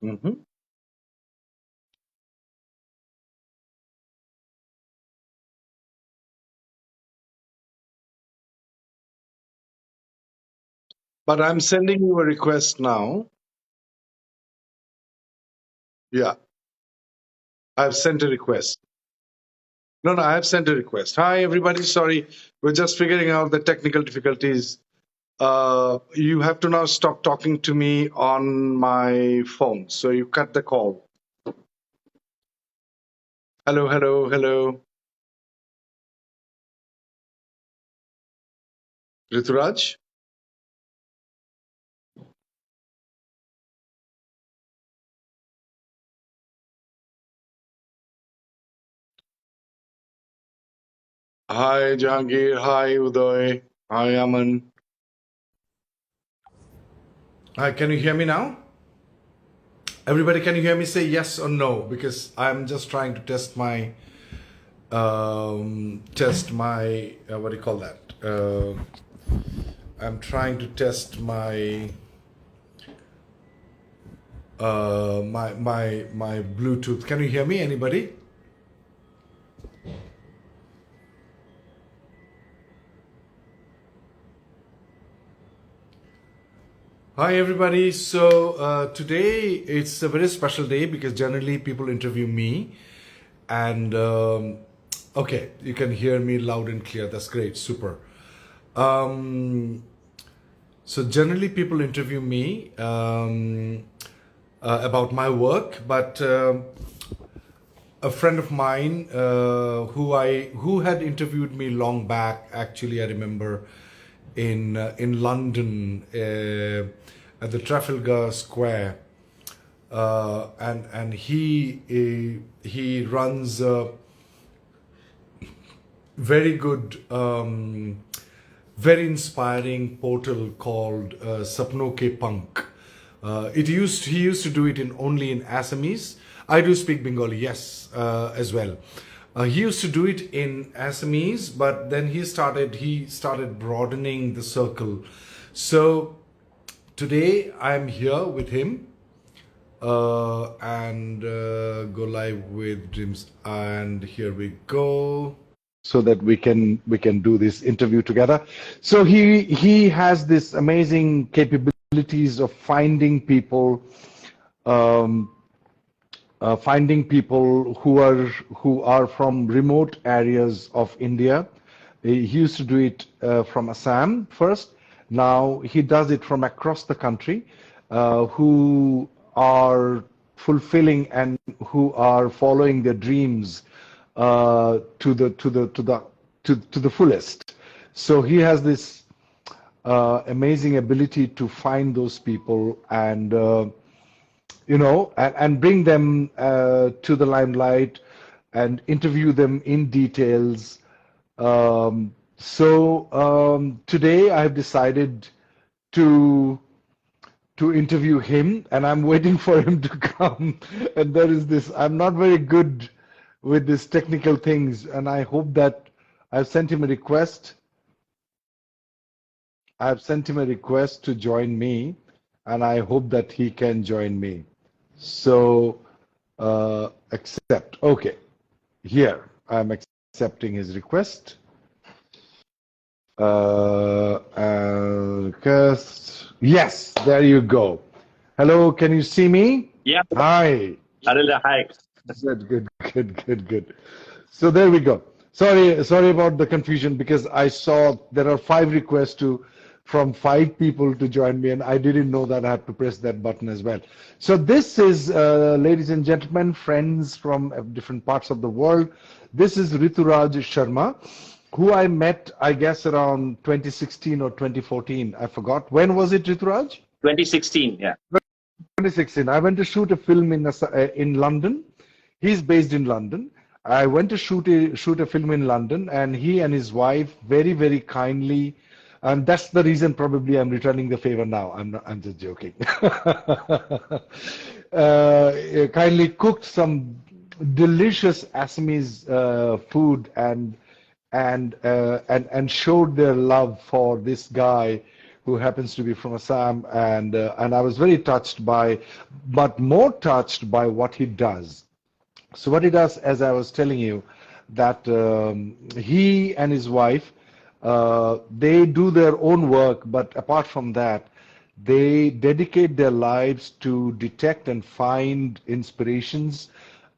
Mm-hmm. But I'm sending you a request now. Yeah, I've sent a request. No, I have sent a request. Hi, everybody. Sorry, we're just figuring out the technical difficulties. You have to now stop talking to me on my phone. So you cut the call. Hello, hello, hello. Rituraj? Hi, Jahangir. Hi, Uday. Hi, Aman. Hi, can you hear me now? Everybody, can you hear me? Say yes or no, because I'm just trying to test my what do you call that? I'm trying to test my Bluetooth. Can you hear me? Anybody? Hi everybody. So today it's a very special day because generally people interview me, and okay, you can hear me loud and clear. That's great, super. Um, so generally people interview me about my work, but a friend of mine who had interviewed me long back. Actually, I remember in London at the Trafalgar Square, and he runs a very good, very inspiring portal called Sapno Ke Punk. He used to do it in only in Assamese. I do speak Bengali, yes, as well. He used to do it in Assamese, but then he started broadening the circle. So today I'm here with him and go live with Dreams. And here we go. So that we can do this interview together. So he has this amazing capabilities of um, finding people who are from remote areas of India. He used to do it from Assam first. Now he does it from across the country, who are fulfilling and who are following their dreams to the fullest. So he has this amazing ability to find those people and and bring them to the limelight and interview them in details. Today I have decided to interview him, and I'm waiting for him to come. And there is this, I'm not very good with these technical things, and I hope that I've sent him a request. I've sent him a request to join me, and I hope that he can join me. So, accept. Okay, here I'm accepting his request. Request. Yes, there you go. Hello, can you see me? Yeah, Hi. Adil, hi. Good. So there we go. Sorry about the confusion because I saw there are 5 requests from 5 people to join me, and I didn't know that I had to press that button as well. So this is, ladies and gentlemen, friends from different parts of the world. This is Rituraj Sharma, who I met, I guess, around 2016 or 2014. I forgot. When was it, Rituraj? 2016, yeah. 2016. I went to shoot a film in London. He's based in London. I went to shoot a film in London, and he and his wife very kindly, and that's the reason probably I'm returning the favor now. I'm just joking. Kindly cooked some delicious Assamese food and showed their love for this guy who happens to be from Assam, and I was very touched by, but more touched by what he does. So what he does, as I was telling you, that he and his wife, they do their own work, but apart from that, they dedicate their lives to detect and find inspirations.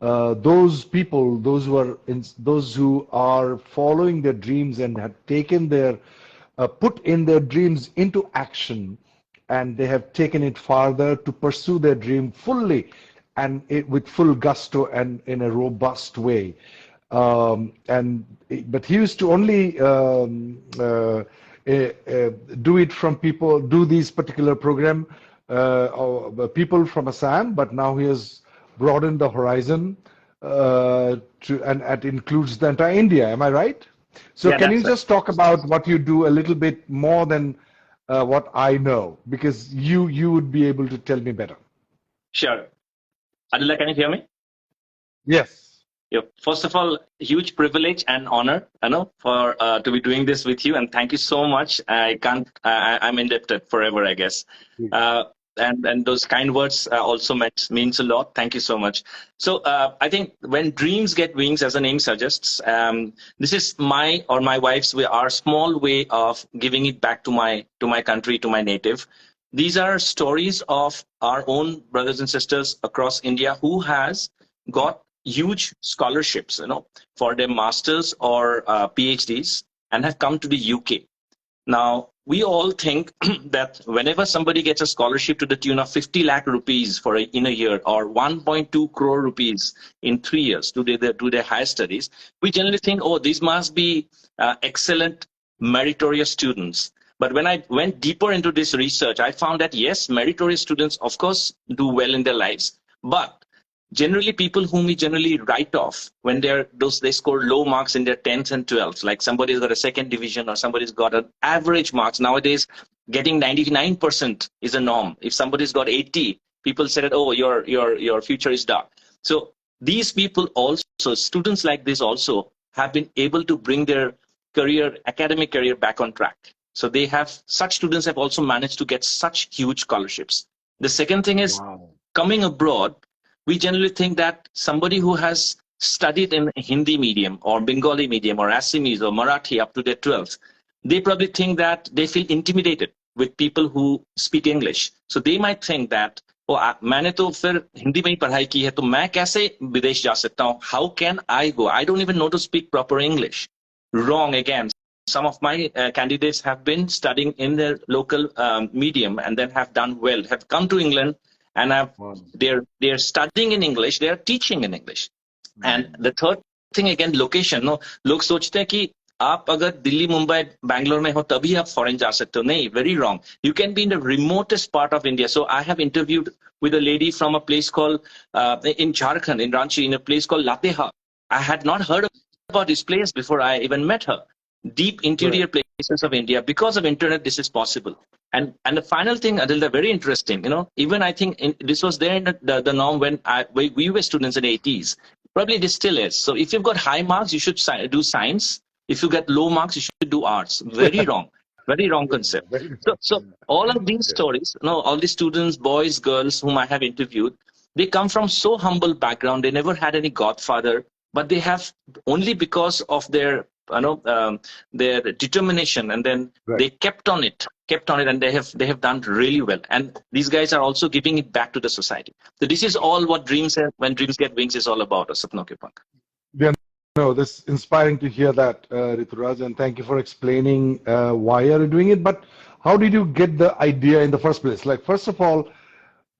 Those people, those who are following their dreams and have taken their put in their dreams into action, and they have taken it farther to pursue their dream fully and with full gusto and in a robust way. But he used to only do it from people, do these particular program, people from Assam, but now he has broadened the horizon and it includes the entire India. Am I right? So Yeah, can you that's right. just talk about what you do a little bit more than what I know, because you would be able to tell me better. Sure. Adila, can you hear me? Yes. Yeah. First of all, huge privilege and honor, for to be doing this with you, and thank you so much. I can't. I'm indebted forever, I guess. And those kind words also means a lot. Thank you so much. So I think when dreams get wings, as the name suggests, this is my or my wife's way, our small way of giving it back to my country, to my native. These are stories of our own brothers and sisters across India who has got huge scholarships, for their masters or PhDs, and have come to the UK. Now, we all think that whenever somebody gets a scholarship to the tune of 50 lakh rupees in a year, or 1.2 crore rupees in 3 years to their higher studies, we generally think, oh, these must be excellent, meritorious students. But when I went deeper into this research, I found that yes, meritorious students, of course, do well in their lives. But generally, people whom we generally write off when they score low marks in their 10th and 12th, like somebody's got a second division or somebody's got an average marks. Nowadays, getting 99% is a norm. If somebody's got 80, people say that, oh, your future is dark. So these people also, students like this also, have been able to bring their academic career back on track. So such students have also managed to get such huge scholarships. The second thing is, coming abroad, we generally think that somebody who has studied in Hindi medium or Bengali medium or Assamese or Marathi up to their 12th, they probably think that they feel intimidated with people who speak English. So they might think that, oh, मैंने तो फिर हिंदी में ही पढ़ाई की है, तो मैं कैसे विदेश जा सकता हूँ? How can I go? I don't even know to speak proper English. Wrong again. Some of my candidates have been studying in their local medium and then have done well, have come to England and they're studying in English, they're teaching in English. And the third thing again, location. No, लोग सोचते हैं कि आप अगर दिल्ली, मुंबई, बैंगलोर में हो तभी आप फॉरेन जा सकते हो. नहीं, very wrong. You can be in the remotest part of India. So I have interviewed with a lady from a place called in Jharkhand, in Ranchi, in a place called Latehar. I had not heard about this place before I even met her. Deep interior places of India. Because of internet, this is possible. And the final thing, Adil, very interesting. Even I think this was there in the norm when we were students in the 80s. Probably this still is. So if you've got high marks, you should do science. If you get low marks, you should do arts. Very wrong. Very wrong concept. So all of these stories, all the students, boys, girls whom I have interviewed, they come from so humble background. They never had any godfather, but they have only because of their their determination, and then they kept on it, and they have done really well. And these guys are also giving it back to the society. So this is all what when dreams get wings is all about. Sapno ke Pankh. Yeah, no, this is inspiring to hear that, Rituraj, and thank you for explaining why are you doing it. But how did you get the idea in the first place? Like, first of all,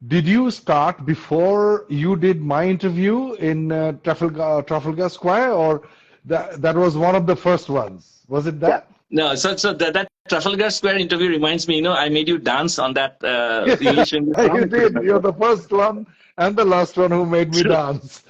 did you start before you did my interview in Trafalgar Square, or that was one of the first ones? Was it that? No, so that Trafalgar Square interview reminds me, I made you dance on that English. You did. You're the first one and the last one who made me dance.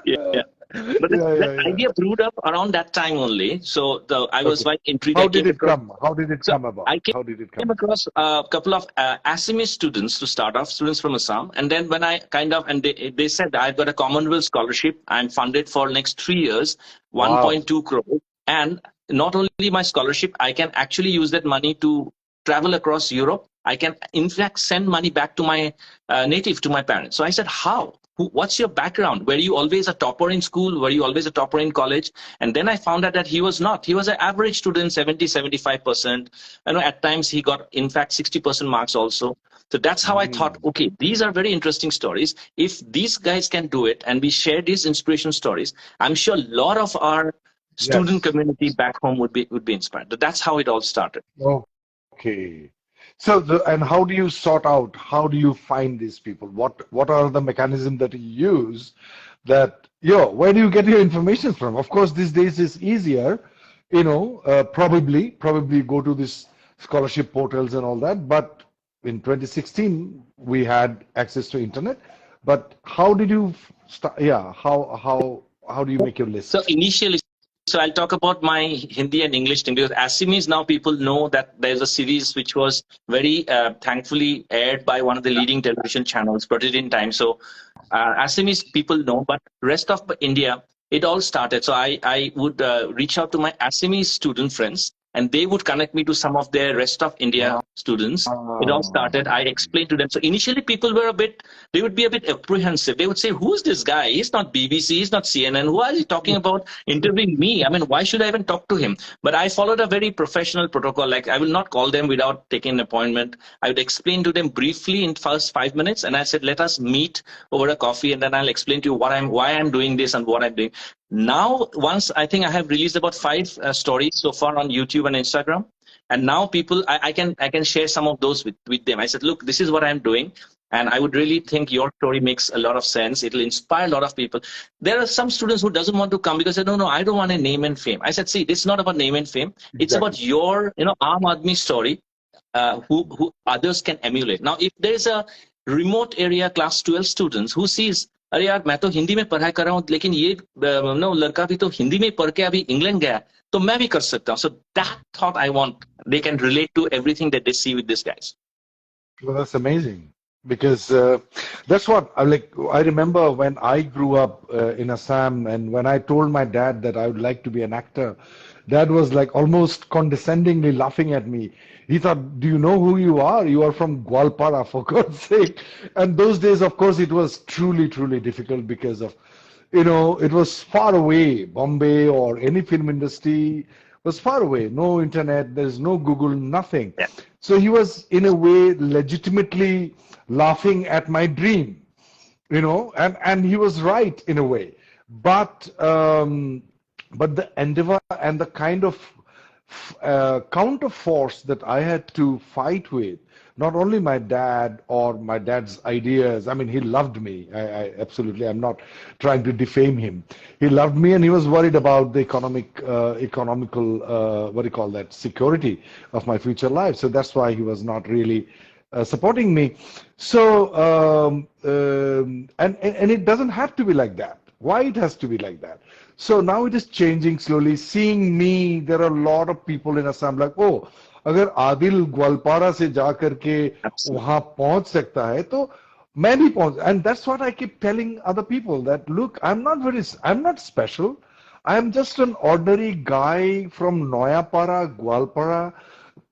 Yeah. But the idea brewed up around that time only. So I was like intrigued. How did it come? How did it come about? I came across a couple of Assamese students to start off, students from Assam. And then when I they said, I've got a Commonwealth scholarship. I'm funded for next 3 years, 1.2 crore. And not only my scholarship, I can actually use that money to travel across Europe. I can, in fact, send money back to my native, to my parents. So I said, how? What's your background? Were you always a topper in school? Were you always a topper in college? And then I found out that he was not. He was an average student, 70, 75%. At times he got, in fact, 60% marks also. So that's how I thought, okay, these are very interesting stories. If these guys can do it and we share these inspiration stories, I'm sure a lot of our student community back home would be inspired. That's how it all started. Okay. So, and how do you sort out, how do you find these people? What are the mechanisms that you use that, where do you get your information from? Of course, these days it's easier, probably go to these scholarship portals and all that. But in 2016, we had access to internet. But how did you start? Yeah, how do you make your list? So initially, so I'll talk about my Hindi and English thing, because Assamese, now people know that there's a series which was very thankfully aired by one of the leading television channels, Protein Time. So Assamese people know, but rest of India, it all started. So I would reach out to my Assamese student friends, and they would connect me to some of their rest of India students. It all started. I explained to them. So initially people were they would be a bit apprehensive. They would say, who's this guy? He's not BBC, he's not CNN. Who are you talking about interviewing me? I mean, why should I even talk to him? But I followed a very professional protocol. Like, I will not call them without taking an appointment. I would explain to them briefly in first 5 minutes. And I said, let us meet over a coffee, and then I'll explain to you why I'm doing this and what I'm doing. Now, once I think I have released about 5 stories so far on YouTube and Instagram. And now people, I can share some of those with them. I said, look, this is what I'm doing. And I would really think your story makes a lot of sense. It'll inspire a lot of people. There are some students who doesn't want to come because they don't know, I don't want a name and fame. I said, see, it's not about name and fame. Exactly. It's about your, Aam Aadmi story, who others can emulate. Now, if there's a remote area class 12 students who sees, अरे यार मैं तो हिंदी में पढ़ाई कर रहा हूँ, लेकिन ये लड़का भी तो हिंदी में पढ़ के अभी इंग्लैंड गया, तो मैं भी कर सकता हूँ. So that thought I want, they can relate to everything that they see with these guys. Well, that's amazing, because that's what I remember when I grew up in Assam, and when I told my dad that I would like to be an actor, Dad was like almost condescendingly laughing at me. He thought, do you know who you are? You are from Gwalpara, for God's sake. And those days, of course, it was truly, truly difficult because of, it was far away. Bombay or any film industry was far away. No internet, there's no Google, nothing. Yeah. So he was, in a way, legitimately laughing at my dream, and he was right in a way. But the endeavor and the kind of counter force that I had to fight with, not only my dad or my dad's ideas. I mean, he loved me. I absolutely, I'm not trying to defame him. He loved me, and he was worried about the economical, what do you call that, security of my future life. So that's why he was not really supporting me. So, and it doesn't have to be like that. Why it has to be like that? So now it is changing slowly. Seeing me, there are a lot of people in Assam like, oh, अगर आदिल ग्वालपारा से जा करके वहां पहुंच सकता है तो मैं भी पहुंच. And that's what I keep telling other people, that look, I'm not special. I'm just an ordinary guy from Noyapara, Gwalpara,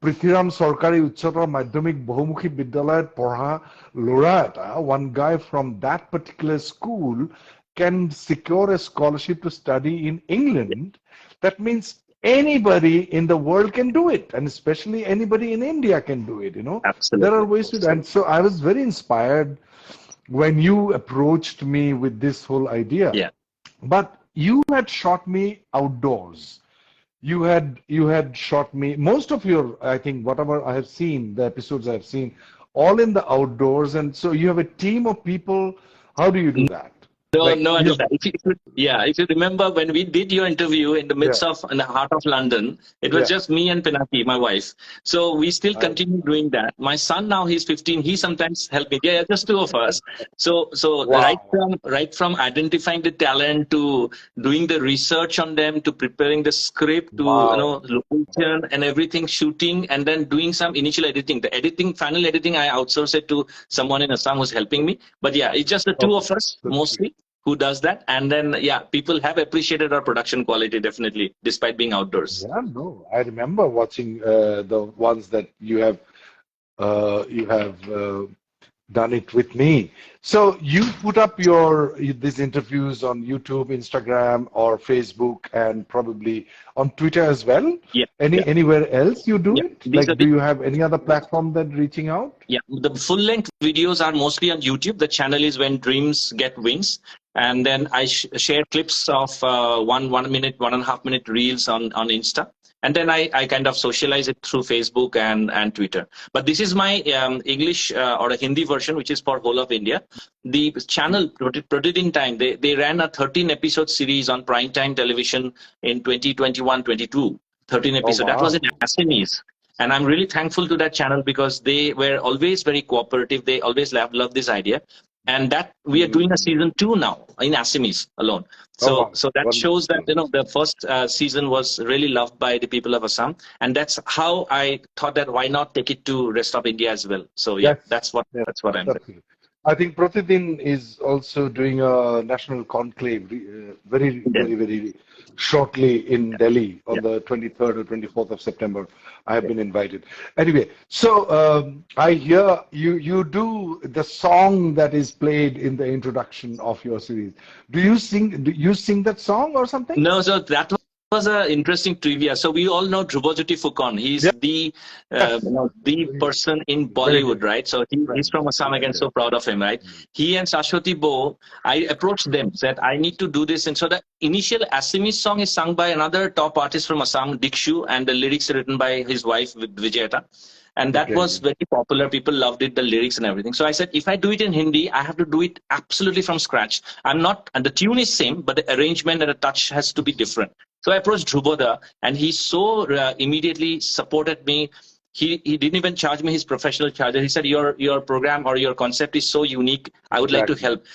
Prithviram Sarkari Uchchatar Madhyamik Bahumukhi Bidyalaya Porha Lora eta, one guy from that particular school can secure a scholarship to study in England. That means anybody in the world can do it, and especially anybody in India can do it, Absolutely. There are ways to do it. And so I was very inspired when you approached me with this whole idea. Yeah. But you had shot me outdoors. You had shot me, most of your, I think, whatever I have seen, the episodes I have seen, all in the outdoors. And so you have a team of people. How do you do that? No, if you remember when we did your interview in the midst of, in the heart of London, it was just me and Pinaki, my wife. So we still continue doing that. My son now, he's 15. He sometimes helps me. Yeah, just 2 of us. So wow. right from identifying the talent to doing the research on them, to preparing the script, to location and everything, shooting, and then doing some initial editing. The final editing, I outsource it to someone in Assam who's helping me. But yeah, it's just the 2 of us mostly. who does that. And then, yeah, people have appreciated our production quality, definitely, despite being outdoors. Yeah, no, I remember watching the ones that you have done it with me. So you put up these interviews on YouTube, Instagram, or Facebook, and probably on Twitter as well. Yeah, yeah, Anywhere else you do yeah. it? These are Like, do you have any other platform that reaching out? Yeah, the full-length videos are mostly on YouTube. The channel is When Dreams Get Wings, and then I share clips of 1 minute, 1.5 minute reels on Insta, and then I kind of socialize it through Facebook and Twitter. But this is my English or a Hindi version, which is for whole of India. The channel Protein Time, they ran a 13 episode series on prime time television in 2021-22. 13 Oh, episode. That was wow. in Assamese. And I'm really thankful to that channel because they were always very cooperative. They always love this idea. And that we are doing a season 2 now in Assamese alone. Oh, So wow. that shows that, Wonderful. the first season was really loved by the people of Assam. And that's how I thought that why not take it to rest of India as well. So yeah, Yes, that's what yes, I'm doing. absolutely. I think Pratidin is also doing a national conclave very, Yeah, very, very shortly in Delhi yeah, on the 23rd or 24th of September. I have yeah. been invited. Anyway, so I hear you do the song that is played in the introduction of your series. Do you sing that song or something? No, so that was an interesting trivia. So we all know Dhrubajyoti Phukon. He's Yes. the person in Very Bollywood, good. right? So he's Friend. from Assam Yeah, again. yeah. So proud of him, right? He and Shashwati Bo, I approached them, said I need to do this, and so the initial Assamese song is sung by another top artist from Assam, Dikshu, and the lyrics are written by his wife Vijayata. And that was Okay. very popular. People loved it, the lyrics and everything. So I said, if I do it in Hindi, I have to do it absolutely from scratch. I'm not, and the tune is same, but the arrangement and the touch has to be different. So I approached Dhruboda, and he so immediately supported me. He didn't even charge me his professional charges. He said, your program or your concept is so unique. I would like to Exactly. help.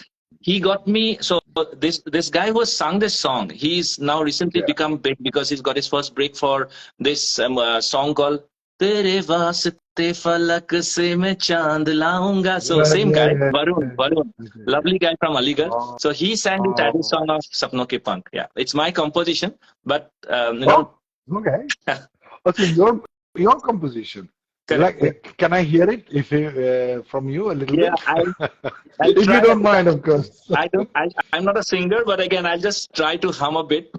He got me. So this guy who has sung this song, he's now recently Yeah. become big because he's got his first break for this song called तेरे वास्ते फलक से मैं चांद लाऊंगा. So Yeah, same yeah, guy, yeah. Varun, Okay. lovely guy from Aligarh. Oh, So he sang the title oh, song of Sapno Ke Pank. Yeah, it's my composition, but oh, okay. Also, your composition. correct. Can I hear it from you a little Yeah, bit? I'll If you try. don't mind, of course. I don't. I'm not a singer, but again, I'll just try to hum a bit.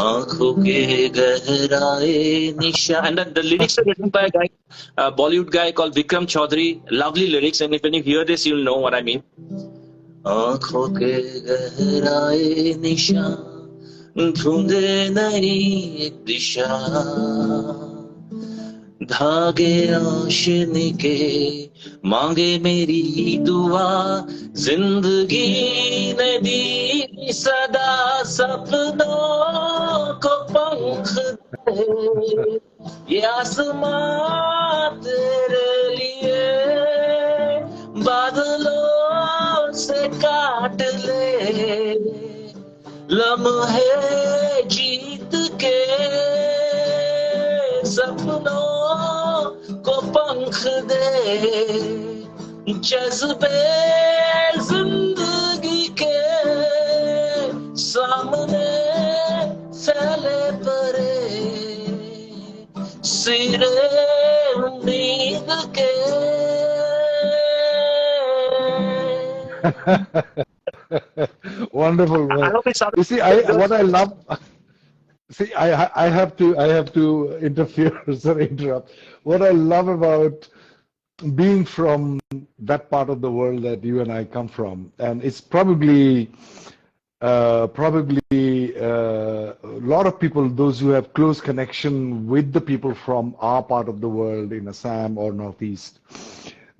आँखों के गहराए निशा, and the lyrics are written by a guy, a Bollywood guy called Vikram Chaudhary. Lovely lyrics, and if when you hear this, you'll know what I mean. आँखों के गहराए निशा ढूंढे नहीं एक दिशा धागे रोशनी के मांगे मेरी दुआ जिंदगी ने दी सदा सपनों को पंख दे ये आसमां तेरे लिए बादलों से काट ले लम्हे जीत के सपनों को पंख दे जज्बे जिंदगी के सामने फैले पड़े सिरे उम्मीद के. Wonderful. I hope it You see, what I love. See, I have to interfere, sorry, interrupt. What I love about being from that part of the world that you and I come from, and it's probably a lot of people, those who have close connection with the people from our part of the world in Assam or Northeast,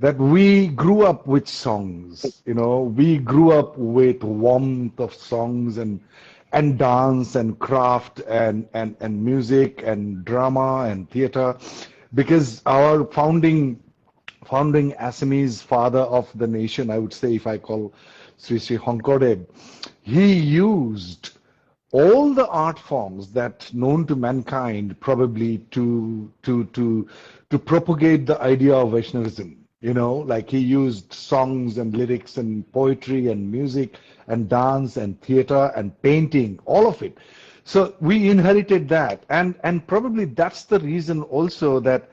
that we grew up with songs, we grew up with warmth of songs and dance and craft and music and drama and theater, because our founding Assamese father of the nation, I would say, if I call Sri Sri Honkodev, he used all the art forms that known to mankind probably to propagate the idea of Vaishnavism. Like he used songs and lyrics and poetry and music and dance and theater and painting, all of it. So we inherited that, and probably that's the reason also that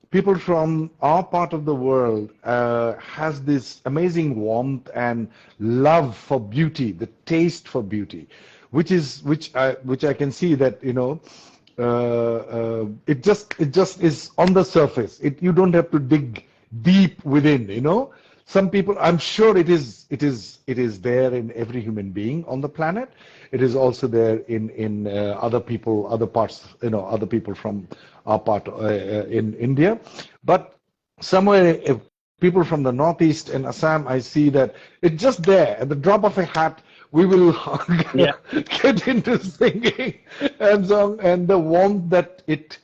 people from our part of the world has this amazing warmth and love for beauty, the taste for beauty, which I can see that it just is on the surface. You don't have to dig deep within. Some people, I'm sure it is there in every human being on the planet. It is also there in other people, other parts, other people from our part in India. But somewhere, if people from the Northeast and Assam, I see that it's just there at the drop of a hat. We will Yeah. get into singing and song, and the warmth that it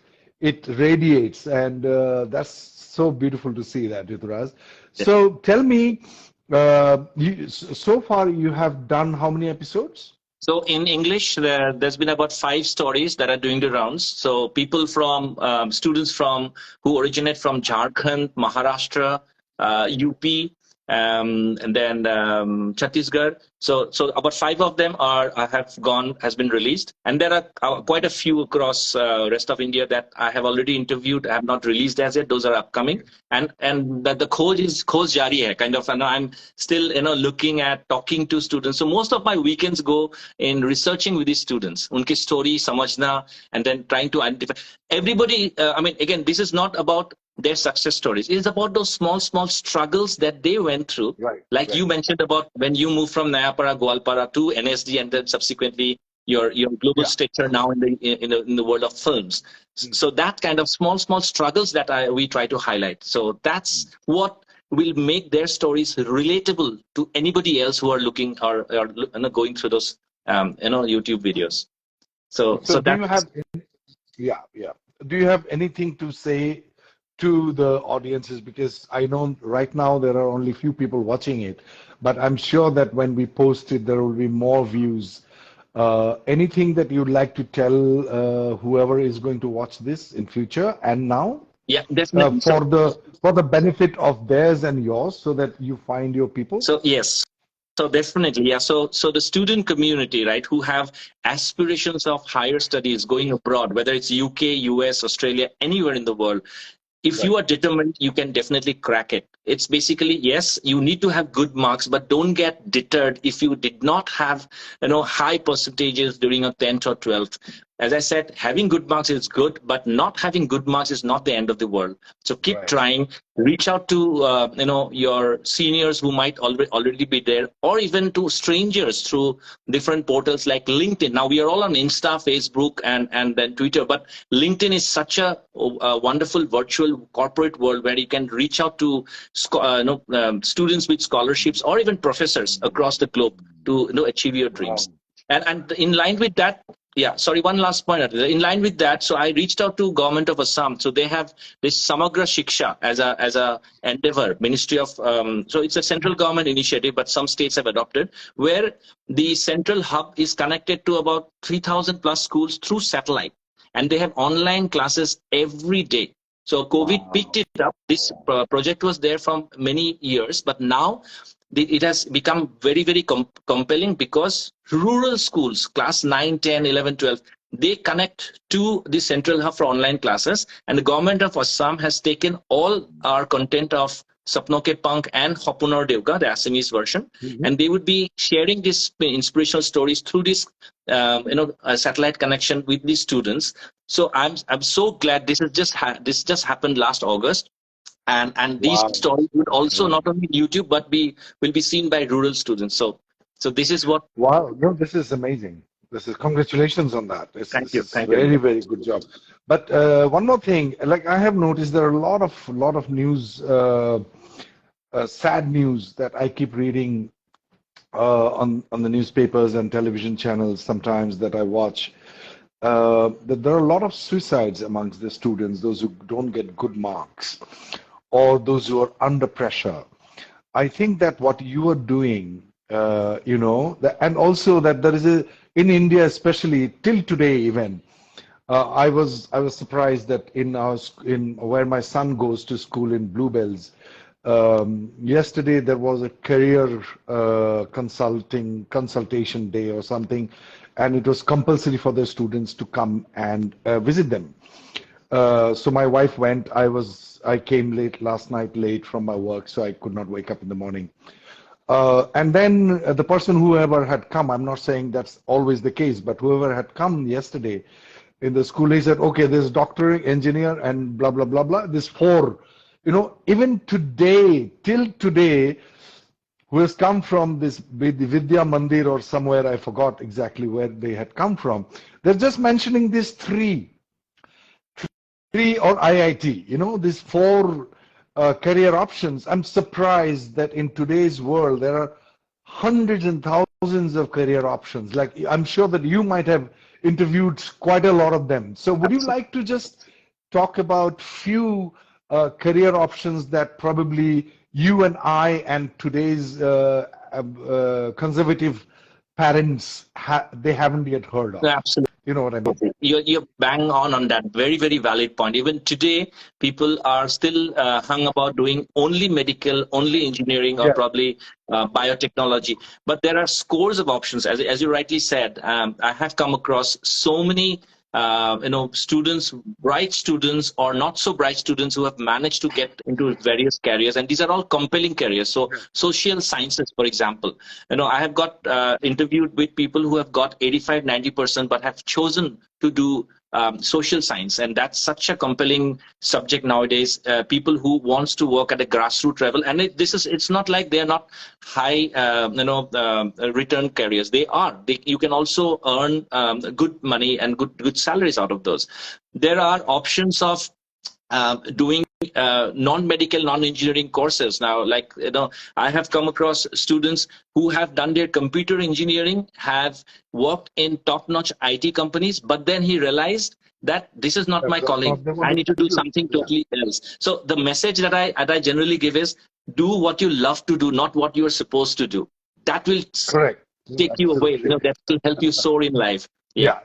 radiates, and that's so beautiful to see that, Rituraj. So tell me, so far you have done how many episodes? So in English, there's been about 5 stories that are doing the rounds. So people from students from who originate from Jharkhand, Maharashtra, UP, and then Chhattisgarh. So about 5 of them has been released, and there are quite a few across rest of India that I have already interviewed. I have not released as yet. Those are upcoming, and that the khoj jari hai kind of. And I'm still looking at talking to students. So most of my weekends go in researching with these students, unki story samajhna, and then trying to identify everybody. I mean, again, this is not about their success stories. It is about those small struggles that they went through. Right. Like you mentioned about when you moved from Nayapara, Gwalpara to NSD, and then subsequently your global stature now in the world of films. So that kind of small struggles that we try to highlight. So that's what will make their stories relatable to anybody else who are looking or going through those YouTube videos. So do that. you have yeah. Do you have anything to say to the audiences? Because I know right now there are only few people watching it, but I'm sure that when we post it, there will be more views. Anything that you'd like to tell whoever is going to watch this in future and now? Yeah, definitely. For the benefit of theirs and yours, so that you find your people? So yes. So definitely, yeah. So the student community, right, who have aspirations of higher studies going abroad, whether it's UK, US, Australia, anywhere in the world, if you are determined, you can definitely crack it. It's basically, yes, you need to have good marks, but don't get deterred if you did not have, high percentages during a 10th or 12th. As I said, having good marks is good, but not having good marks is not the end of the world. So keep trying. Reach out to your seniors who might already be there, or even to strangers through different portals like LinkedIn. Now we are all on Insta, Facebook, and then Twitter, but LinkedIn is such a wonderful virtual corporate world where you can reach out to students with scholarships or even professors across the globe to achieve your dreams. And in line with that. Yeah, sorry, one last point. In line with that, so I reached out to government of Assam. So they have this Samagra Shiksha as a endeavor, Ministry of, so it's a central government initiative, but some states have adopted, where the central hub is connected to about 3,000 plus schools through satellite. And they have online classes every day. So COVID picked it up. This project was there from many years, but now it has become very, very compelling because rural schools, class 9, 10, 11, 12, they connect to the central hub for online classes. And the government of Assam has taken all our content of Sapno Ke Pank and Hopunar Devga, the Assamese version, and they would be sharing these inspirational stories through this, satellite connection with these students. So I'm so glad this just happened last August. And these stories would also not only YouTube, but will be seen by rural students. So this is what. Wow, no, this is amazing. Congratulations on that. Thank you. Very, very good job. But one more thing, like I have noticed, there are a lot of news, sad news that I keep reading on the newspapers and television channels sometimes that I watch. That there are a lot of suicides amongst the students, those who don't get good marks, or those who are under pressure. I think that what you are doing, and also that there is in India, especially till today, even I was surprised that in where my son goes to school in Bluebells, Yesterday there was a career consultation day or something, and it was compulsory for the students to come and visit them. So my wife went. I came late last night, late from my work, so I could not wake up in the morning. And then the person, whoever had come, I'm not saying that's always the case, but whoever had come yesterday in the school, he said, okay, there's doctor, engineer, and blah, blah, blah, blah. There's four. You know, even today, till today, who has come from this Vidya Mandir or somewhere, I forgot exactly where they had come from. They're just mentioning these three or IIT, you know, these four career options. I'm surprised that in today's world, there are hundreds and thousands of career options. Like, I'm sure that you might have interviewed quite a lot of them. So would you like to just talk about few career options that probably you and I and today's conservative parents, they haven't yet heard of? Absolutely. You know what I mean? You're bang on that. Very, very valid point. Even today, people are still hung about doing only medical, only engineering, or probably biotechnology. But there are scores of options. As you rightly said, I have come across so many students, bright students or not so bright students who have managed to get into various careers, and these are all compelling careers. So social sciences, for example, I have got interviewed with people who have got 85-90% but have chosen to do social science, and that's such a compelling subject nowadays. People who wants to work at a grassroots level, and it's not like they are not high return careers. You can also earn good money and good salaries out of those. There are options of doing non-medical, non-engineering courses now. Like, I have come across students who have done their computer engineering, have worked in top-notch IT companies, but then he realized that this is not my calling. I need to do something totally else. So the message that I generally give is, do what you love to do, not what you're supposed to do. That will take you away. That will help you soar in life. Yeah.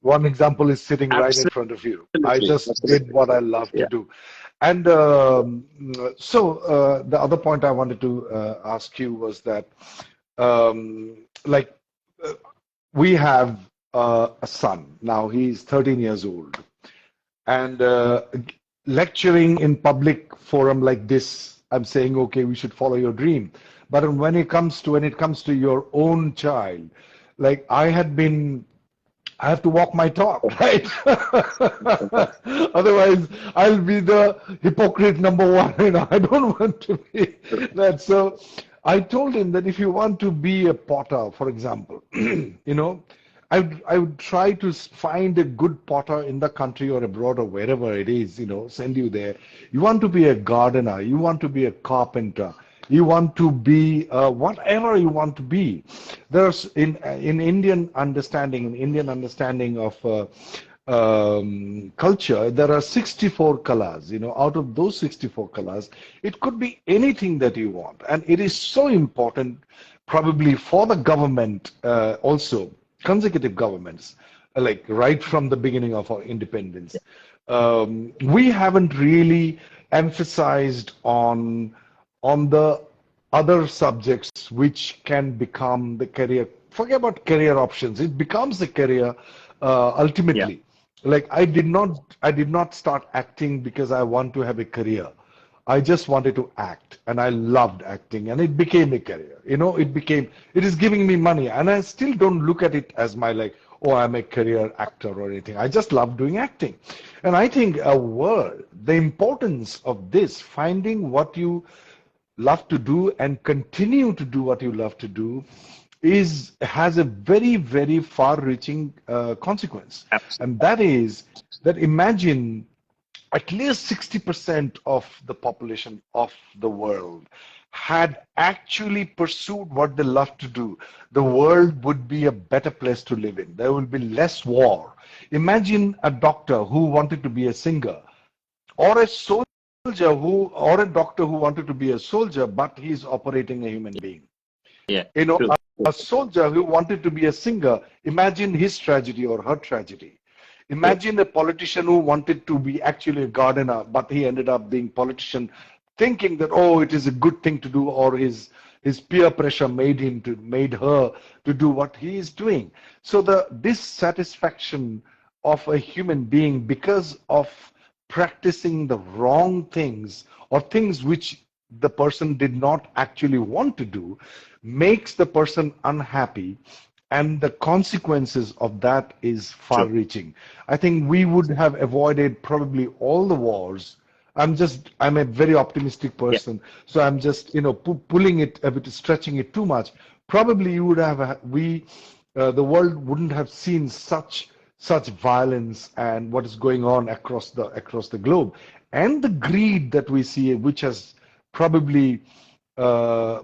One example is sitting right in front of you. I just did what I love to do. And so the other point I wanted to ask you was that, we have a son. Now he's 13 years old. And lecturing in public forum like this, I'm saying, okay, we should follow your dream. But when it comes to your own child, like I have to walk my talk, right? Otherwise, I'll be the hypocrite number one. I don't want to be that. So I told him that if you want to be a potter, for example, I would try to find a good potter in the country or abroad or wherever it is, send you there. You want to be a gardener, you want to be a carpenter, you want to be whatever you want to be. There's in Indian understanding of culture, there are 64 colors. Out of those 64 colors, it could be anything that you want, and it is so important, probably for the government also. Consecutive governments, like right from the beginning of our independence, we haven't really emphasized on the other subjects which can become the career. Forget about career options; it becomes the career ultimately. Like I did not start acting because I want to have a career. I just wanted to act, and I loved acting, and it became a career. It is giving me money, and I still don't look at it as my oh, I'm a career actor or anything. I just love doing acting. And I think the importance of this, finding what you love to do and continue to do what you love to do, has a very, very far-reaching consequence. Absolutely. And that is that imagine at least 60% of the population of the world had actually pursued what they love to do. The world would be a better place to live in. There will be less war. Imagine a doctor who wanted to be a singer, or a soldier or a doctor who wanted to be a soldier, but he's operating a human being. Yeah. A soldier who wanted to be a singer, imagine his tragedy or her tragedy. Imagine a politician who wanted to be actually a gardener, but he ended up being politician thinking that, oh, it is a good thing to do, or his peer pressure made her to do what he is doing. So the dissatisfaction of a human being because of practicing the wrong things or things which the person did not actually want to do makes the person unhappy, and the consequences of that is far True. reaching. I think we would have avoided probably all the wars. I'm a very optimistic Yeah. person, so I'm just, pulling it a bit, stretching it too much. Probably you would have, the world wouldn't have seen such violence and what is going on across the globe, and the greed that we see, which has probably is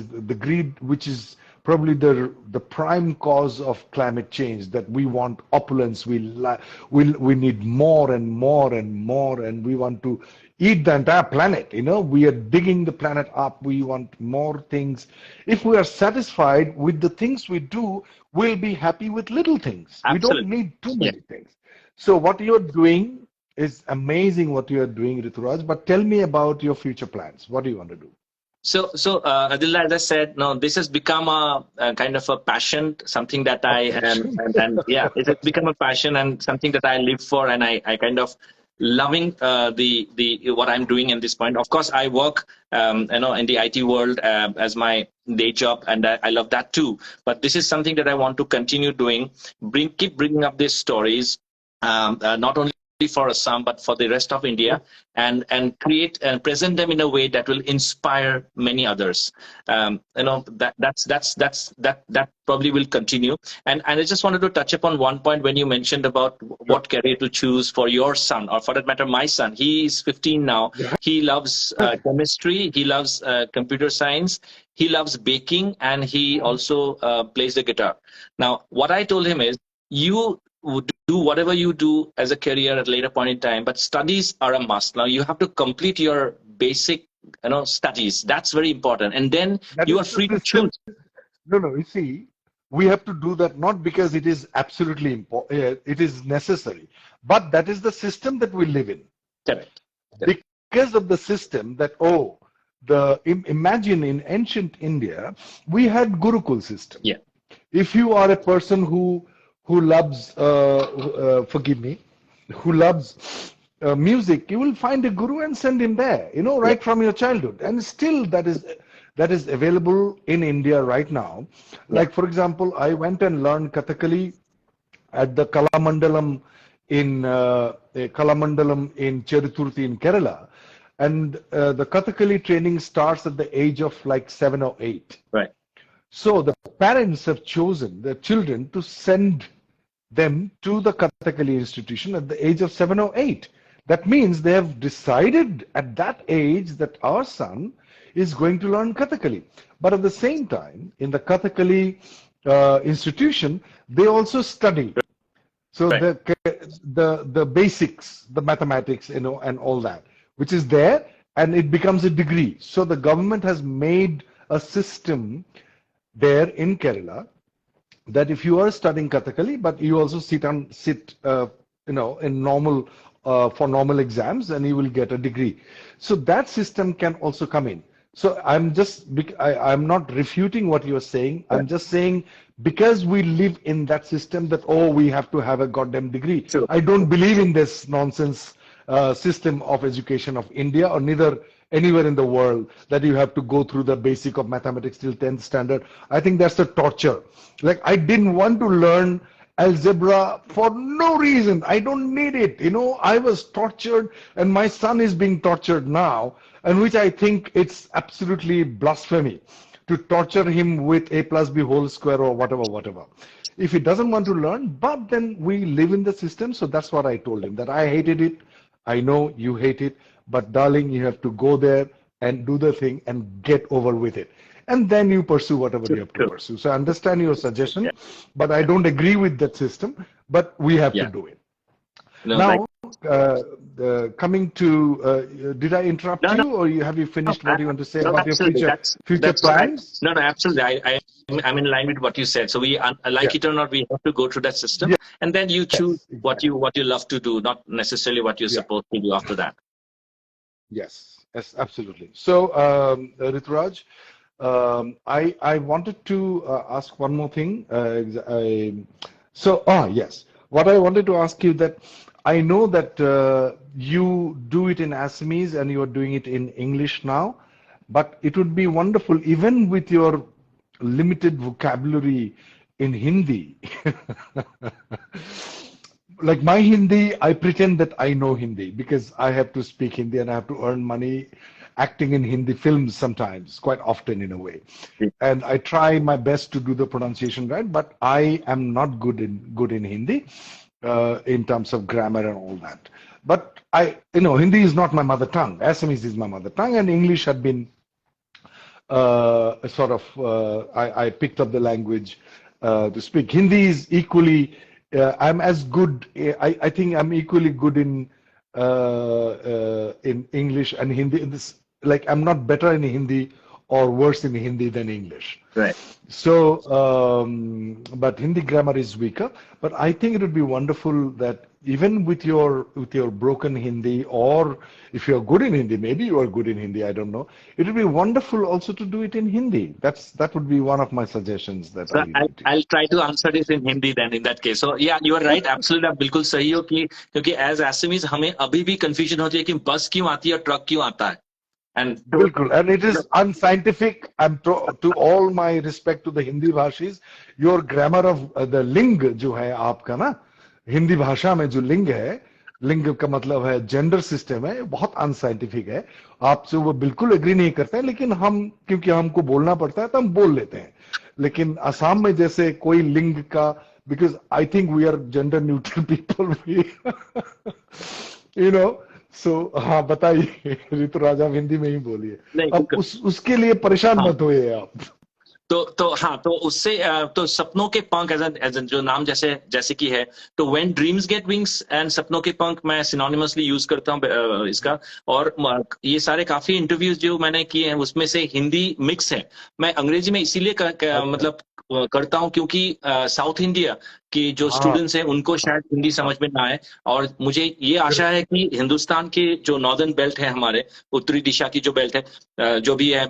the greed, which is probably the prime cause of climate change, that we want opulence, we need more and more and more, and we want to eat the entire planet. We are digging the planet up. We want more things. If we are satisfied with the things we do, we'll be happy with little things. We don't Absolutely. need too Yeah. many things. So what you're doing is amazing, what you are doing, Rituraj. But tell me about your future plans. What do you want to do? So, Adil, as I said, no, this has become a kind of a passion, something that A I am, passion. and yeah, it has become a passion and something that I live for, and I kind of loving the what I'm doing at this point. Of course, I work, in the IT world as my day job, and I love that too. But this is something that I want to continue doing, keep bringing up these stories, not only for Assam but for the rest of India, and create and present them in a way that will inspire many others. That probably will continue. And I just wanted to touch upon one point when you mentioned about Sure. what career to choose for your son, or for that matter, my son. He is 15 now. Yeah. He loves chemistry. He loves computer science. He loves baking, and he also plays the guitar. Now, what I told him is, you would do whatever you do as a career at a later point in time, but studies are a must. Now you have to complete your basic, studies. That's very important, and then That you is are the free to system. choose. No, no, you see, we have to do that not because it is absolutely important, it is necessary, but that is the system that we live in. Correct. Correct. Because of the system that, imagine in ancient India, we had Gurukul system. Yeah. If you are a person who loves, forgive me, who loves music, you will find a guru and send him there, right Yeah. from your childhood. And still that is available in India right now. Yeah. Like, for example, I went and learned Kathakali at the Kalamandalam in Cheruturthi in Kerala. And the Kathakali training starts at the age of like 7 or 8. Right. So the parents have chosen their children to send them to the Kathakali institution at the age of 7 or 8. That means they have decided at that age that our son is going to learn Kathakali. But at the same time, in the Kathakali institution, they also study. So Right. the basics, the mathematics, and all that, which is there, and it becomes a degree. So the government has made a system there in Kerala that if you are studying Kathakali, but you also sit in normal for normal exams, and you will get a degree. So that system can also come in. So I'm not refuting what you're saying. I'm just saying, because we live in that system that, we have to have a goddamn degree. True. I don't believe in this nonsense system of education of India, or neither anywhere in the world, that you have to go through the basic of mathematics till 10th standard. I think that's a torture. Like, I didn't want to learn algebra for no reason. I don't need it. I was tortured, and my son is being tortured now, and which I think it's absolutely blasphemy to torture him with a plus b whole square or whatever. If he doesn't want to learn, but then we live in the system. So that's what I told him, that I hated it. I know you hate it, but darling, you have to go there and do the thing and get over with it. And then you pursue whatever you have to pursue. So I understand your suggestion, Yeah. but I don't agree with that system, but we have to Yeah. do it. No, Now, coming to, did I interrupt no, you, or have you finished what you want to say no, about your absolutely. future That's what plans? no, absolutely. I'm in line with what you said. So we, like Yeah. it or not, we have to go through that system, Yeah. and then you choose Yes, exactly. what you love to do, not necessarily what you're Yeah. supposed to do after that. Yes, yes, absolutely. So, Rituraj, I wanted to ask one more thing. Yes, what I wanted to ask you that I know that you do it in Assamese and you are doing it in English now, but it would be wonderful even with your limited vocabulary in Hindi. Like my Hindi, I pretend that I know Hindi because I have to speak Hindi and I have to earn money acting in Hindi films sometimes, quite often in a way. And I try my best to do the pronunciation right, but I am not good in Hindi in terms of grammar and all that. But Hindi is not my mother tongue. Assamese is my mother tongue, and English had been I picked up the language to speak. Hindi is equally, I'm as good, I think I'm equally good in English and Hindi. Like I'm not better in Hindi or worse in Hindi than English. Right. So, but Hindi grammar is weaker. But I think it would be wonderful that even with your broken Hindi, or if you're good in Hindi, maybe you are good in Hindi, I don't know. It would be wonderful also to do it in Hindi. That would be one of my suggestions that So I will give to you. I'll try to answer this in Hindi then in that case. So yeah, you are right. Absolutely, आप बिल्कुल सही हो कि क्योंकि as Assamese हमें अभी भी confusion होती है कि बस क्यों आती है और ट्रक क्यों आता है. And Bilkul. And it is unscientific. And to all my respect to the Hindi bhashis, your grammar of the ling जो है आपका ना हिंदी भाषा में जो लिंग है, लिंग का मतलब है जेंडर सिस्टम है, बहुत अनसाइंटिफिक है. आपसे वो बिल्कुल एग्री नहीं करते हैं, लेकिन हम क्योंकि हमको बोलना पड़ता है तो हम बोल लेते हैं. लेकिन असम में जैसे कोई लिंग का, because I think we are gender neutral people, you know. So हाँ बताइए ऋतुराज, आप हिंदी में ही बोलिए. अब उसके लिए परेशान मत होइए आप. तो उससे तो सपनों के पंख एज जो नाम जैसे कि है, तो when dreams get wings and सपनों के पंख मैं सिनोनिमसली यूज करता हूँ इसका. और ये सारे काफी इंटरव्यूज जो मैंने किए हैं उसमें से हिंदी मिक्स है. मैं अंग्रेजी में इसीलिए मतलब करता हूँ क्योंकि साउथ इंडिया की जो स्टूडेंट्स हैं उनको शायद हिंदी समझ में ना आए. और मुझे ये आशा है कि हिंदुस्तान के जो नॉर्दर्न बेल्ट है, हमारे उत्तरी दिशा की जो बेल्ट है, जो भी है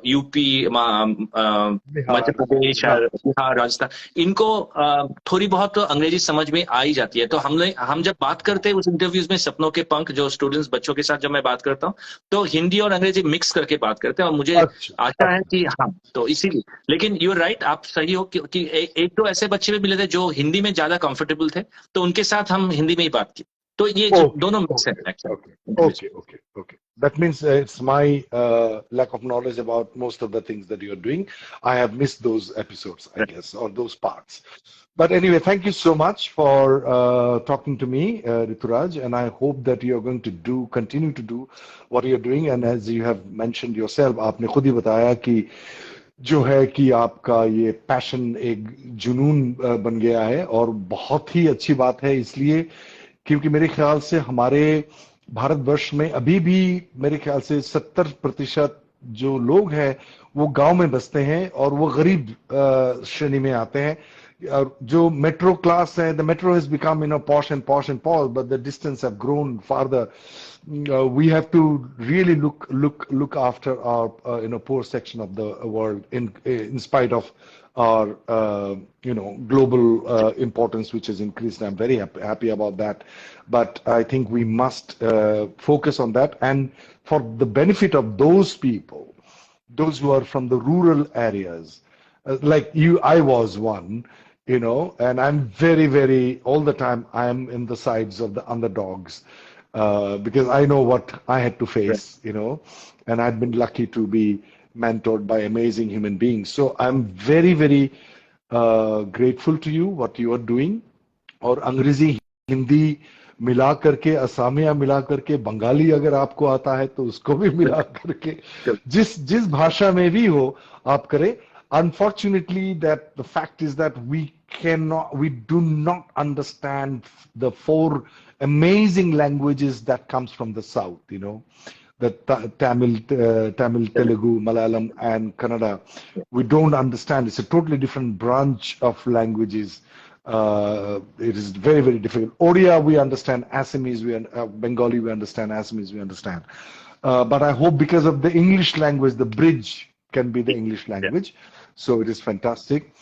यूपी, मध्य प्रदेश, बिहार, राजस्थान, इनको थोड़ी बहुत तो अंग्रेजी समझ में आ ही जाती है. तो हम जब बात करते हैं उस इंटरव्यूज में सपनों के पंख जो स्टूडेंट्स बच्चों के साथ जब मैं बात करता हूँ तो हिंदी और अंग्रेजी मिक्स करके बात करते हैं. और मुझे आशा है कि हाँ, तो इसीलिए. लेकिन यू आर राइट, आप सही हो कि एक तो ऐसे बच्चे भी मिले थे जो हिंदी में ज्यादा कंफर्टेबल थे, तो उनके साथ हम हिंदी में ही बात की. तो ये दोनों मिक्स है. Okay. That means it's my lack of knowledge about most of the things that you're doing. I have missed those episodes, I guess, or those parts. But anyway, thank you so much for talking to me, Rituraj, and I hope that you're going to continue to do what you're doing. And as you have mentioned yourself, आपने खुद ही बताया कि जो है कि आपका ये passion एक जुनून बन गया है, और बहुत ही अच्छी बात है इसलिए क्योंकि मेरे ख्याल से हमारे भारतवर्ष में अभी भी मेरे ख्याल से 70% जो लोग हैं वो गांव में बसते हैं और वो गरीब श्रेणी में आते हैं. और जो मेट्रो क्लास है, the metro has become posh and posh, but the distance have grown farther. We have to really look after our poor section of the world in spite of our global importance, which has increased. I'm very happy about that, but I think we must focus on that, and for the benefit of those people, those who are from the rural areas, like you, I was one, and I'm very, very, all the time I am in the sides of the underdogs. Because I know what I had to face, and I've been lucky to be mentored by amazing human beings. So I'm very, very grateful to you, what you are doing. और अंग्रेजी हिंदी मिला करके, असामिया मिला करके, बंगाली अगर आपको आता है तो उसको भी मिला करके जिस भाषा में भी हो आप करें. Unfortunately, that the fact is that we do not understand the 4 amazing languages that comes from the south, the Tamil, Telugu, Malayalam, and Kannada. We don't understand. It's a totally different branch of languages It is very, very difficult. Odia, we understand. Assamese, Bengali, we understand. Assamese, we understand. But I hope because of the English language, the bridge can be the English Yeah. language. So it is fantastic.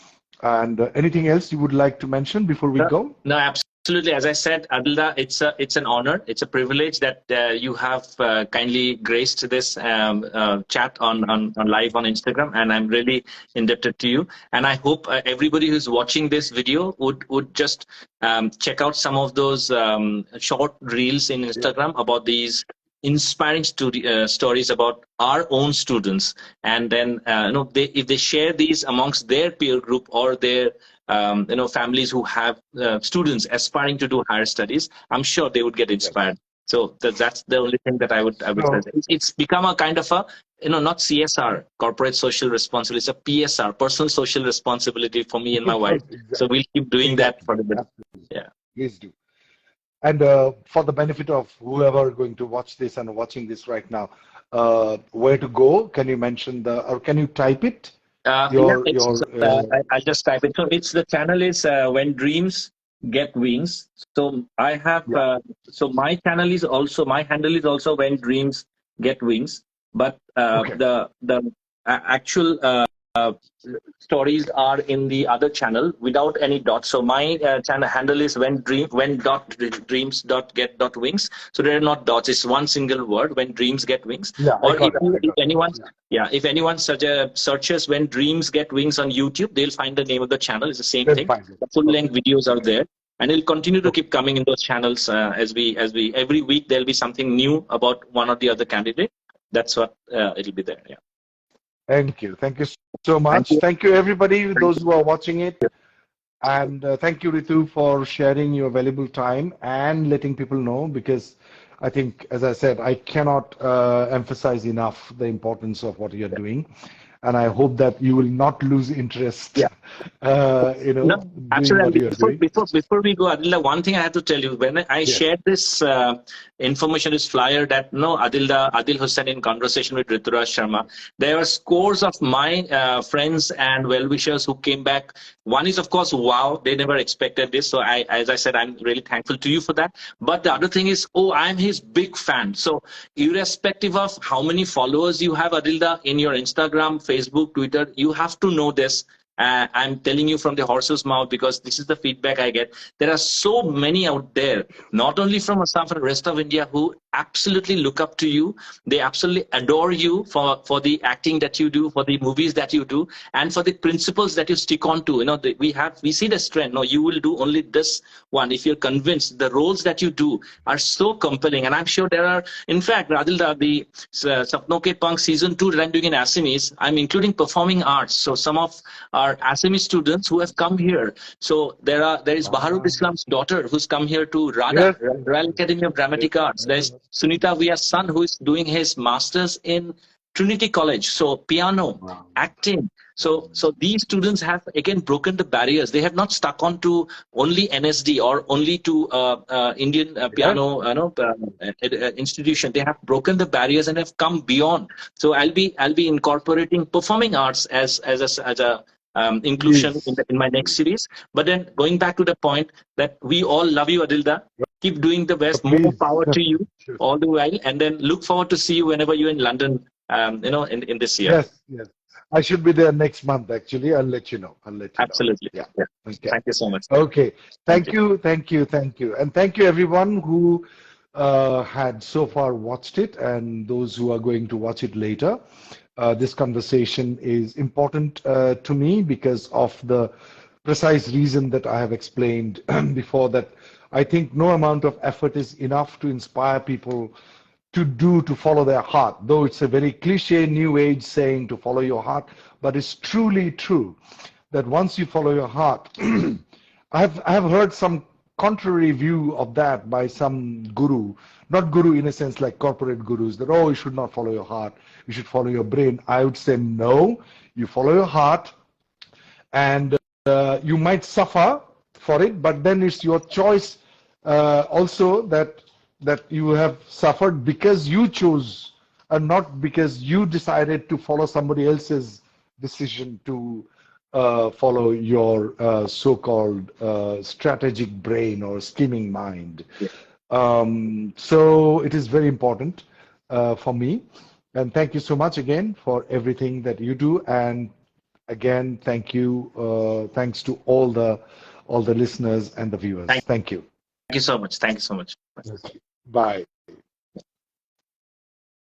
And anything else you would like to mention before we go? No, absolutely. As I said, Adilda, it's an honor. It's a privilege that you have kindly graced this chat on live on Instagram, and I'm really indebted to you. And I hope everybody who's watching this video would just check out some of those short reels in Instagram about these inspiring stories about our own students, and then if they share these amongst their peer group or their families who have students aspiring to do higher studies, I'm sure they would get inspired. So that's the only thing that I would say. It's become a kind of a not CSR, corporate social responsibility. It's a PSR, personal social responsibility for me and my wife. Exactly. So we'll keep doing that for the bit. Yeah. Please do. And for the benefit of whoever going to watch this and watching this right now, where to go? Can you mention or can you type it? I'll just type it. So the channel is When Dreams Get Wings. So I have so my channel is also, my handle is also When Dreams Get Wings, but the actual stories are in the other channel without any dots. So my channel handle is when dreams get wings. So there are not dots. It's one single word, When Dreams Get Wings. Yeah, or if anyone searches When Dreams Get Wings on YouTube, they'll find the name of the channel. It's the same thing. The full length videos are there, and it'll continue to keep coming in those channels as we every week there'll be something new about one or the other candidate. That's what it'll be there. Yeah. Thank you so much. Thank you everybody, those who are watching it. And thank you, Ritu, for sharing your valuable time and letting people know, because I think, as I said, I cannot emphasize enough the importance of what you're doing. And I hope that you will not lose interest. Yeah. No, absolutely. Before we go, Adilda, one thing I have to tell you: when I shared this information, this flyer, that Adil Hussain in conversation with Rituraj Sharma, there were scores of my friends and well-wishers who came back. One is, of course, wow, they never expected this. So as I said, I'm really thankful to you for that. But the other thing is, I'm his big fan. So irrespective of how many followers you have, Adilda, in your Instagram, Facebook, Twitter, you have to know this. I'm telling you from the horse's mouth, because this is the feedback I get. There are so many out there, not only from Assam, but the rest of India, who absolutely look up to you. They absolutely adore you for the acting that you do, for the movies that you do, and for the principles that you stick on to. We see the strength. No, you will do only this one. If you're convinced, the roles that you do are so compelling. And I'm sure there are, in fact, Radhilda, the Sapno Ke Pank season 2 that I'm doing in Assamese, I'm including performing arts. So some of our Assamese students who have come here. So there is Baharud Islam's daughter who's come here to RADA, Royal Academy of Dramatic Arts. There's Sunita Viya's son who is doing his master's in Trinity College. So piano, acting. So these students have again broken the barriers. They have not stuck on to only NSD or only to Indian piano institution. They have broken the barriers and have come beyond. So I'll be incorporating performing arts as a inclusion in my next series. But then going back to the point that we all love you, Adilda. Keep doing the best. More power to you all the while, and then look forward to see you whenever you're in London. In this year. Yes. I should be there next month. Actually, I'll let you know. Absolutely. Yeah. Okay. Thank you so much. Okay. Thank you, and thank you everyone who had so far watched it, and those who are going to watch it later. This conversation is important to me because of the precise reason that I have explained before, that I think no amount of effort is enough to inspire people to follow their heart. Though it's a very cliche new age saying to follow your heart, but it's truly true that once you follow your heart, I have heard some contrary view of that by some guru, not guru in a sense like corporate gurus, that, you should not follow your heart, you should follow your brain. I would say, no, you follow your heart, and you might suffer for it, but then it's your choice also that you have suffered because you chose, and not because you decided to follow somebody else's decision to follow your so-called strategic brain or scheming mind. So it is very important for me. And thank you so much again for everything that you do. And again, thank you. Thanks to all the listeners and the viewers. Thank you. Thank you so much. Thank you so much. Bye.